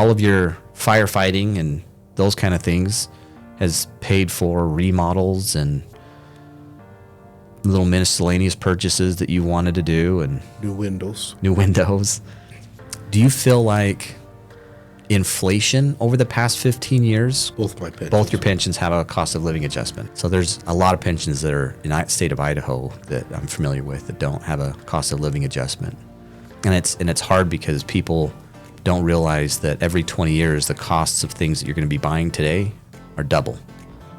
all of your firefighting and those kind of things has paid for remodels and little miscellaneous purchases that you wanted to do and New windows. Do you feel like inflation over the past 15 years, Both my pensions. both your pensions have a cost of living adjustment? So there's a lot of pensions that are in the state of Idaho that I'm familiar with that don't have a cost of living adjustment. And it's hard because people don't realize that every 20 years the costs of things that you're going to be buying today are double,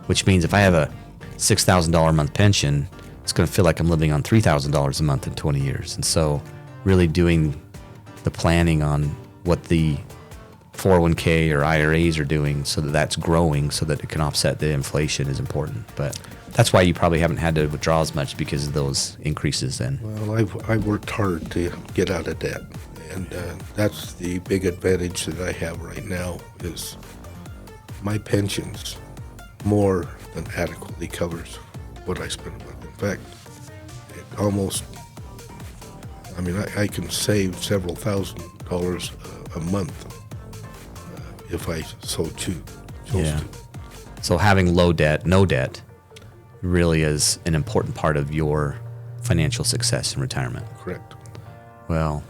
which means if I have a $6,000 a month pension, it's going to feel like I'm living on $3,000 a month in 20 years. And so really doing the planning on what the 401k or IRAs are doing so that that's growing so that it can offset the inflation is important. But that's why you probably haven't had to withdraw as much because of those increases then. Well, I've worked hard to get out of debt, and that's the big advantage that I have right now is my pensions more than adequately covers what I spend a month. In fact, it almost, I can save several $1,000s a month if I so chose to. So having no debt really is an important part of your financial success in retirement. Correct. Well,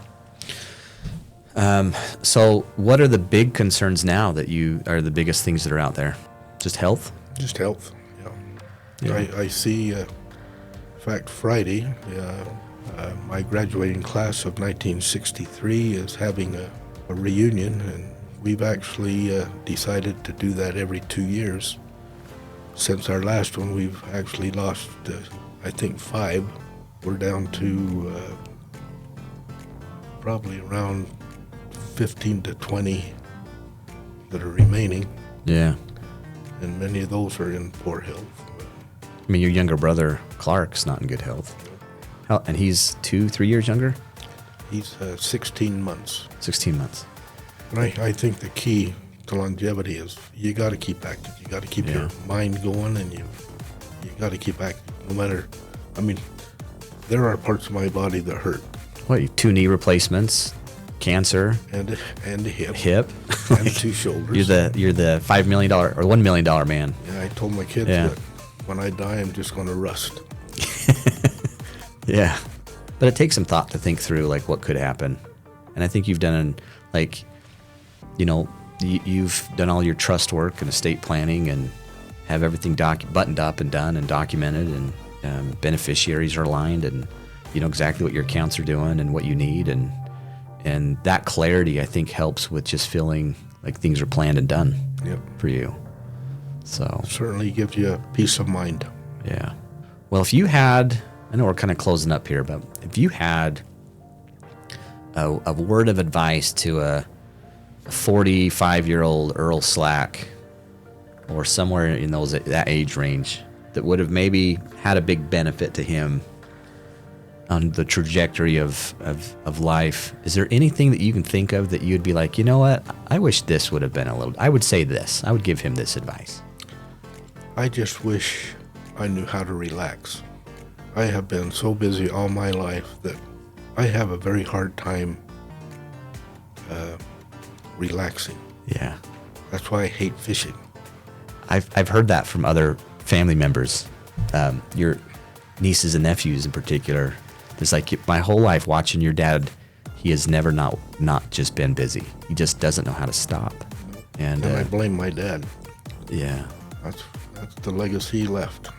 so what are the big concerns now that are the biggest things that are out there? Just health? Just health, yeah. I see, in fact, Friday, my graduating class of 1963 is having a reunion, and we've actually decided to do that every 2 years. Since our last one, we've actually lost, I think, 5. We're down to probably around 15 to 20 that are remaining. Yeah. And many of those are in poor health. I mean, your younger brother, Clark's not in good health. And he's 2-3 years younger? He's 16 months. 16 months. And I think the key to longevity is you got to keep active. You got to keep your mind going, and you got to keep active. No matter, there are parts of my body that hurt. What, 2 knee replacements, cancer, and a hip, and 2 shoulders. You're the $5 million or $1 million man. Yeah, I told my kids that when I die, I'm just going to rust. Yeah, but it takes some thought to think through like what could happen, and I think you've done you've done all your trust work and estate planning and have everything buttoned up and done and documented, and beneficiaries are aligned, and you know exactly what your accounts are doing and what you need, and that clarity I think helps with just feeling like things are planned and done for you. So certainly gives you a peace of mind. Yeah. Well, if you had, I know we're kind of closing up here, but if you had a word of advice to a 45-year-old Earl Slack, or somewhere in that age range, that would have maybe had a big benefit to him on the trajectory of life, is there anything that you can think of that you'd be like, you know what, I wish this would have been I would say this, I would give him this advice? I just wish I knew how to relax. I have been so busy all my life that I have a very hard time relaxing. Yeah. That's why I hate fishing. I've heard that from other family members, your nieces and nephews in particular. It's like my whole life watching your dad, he has never not just been busy. He just doesn't know how to stop. And I blame my dad. Yeah. That's the legacy he left.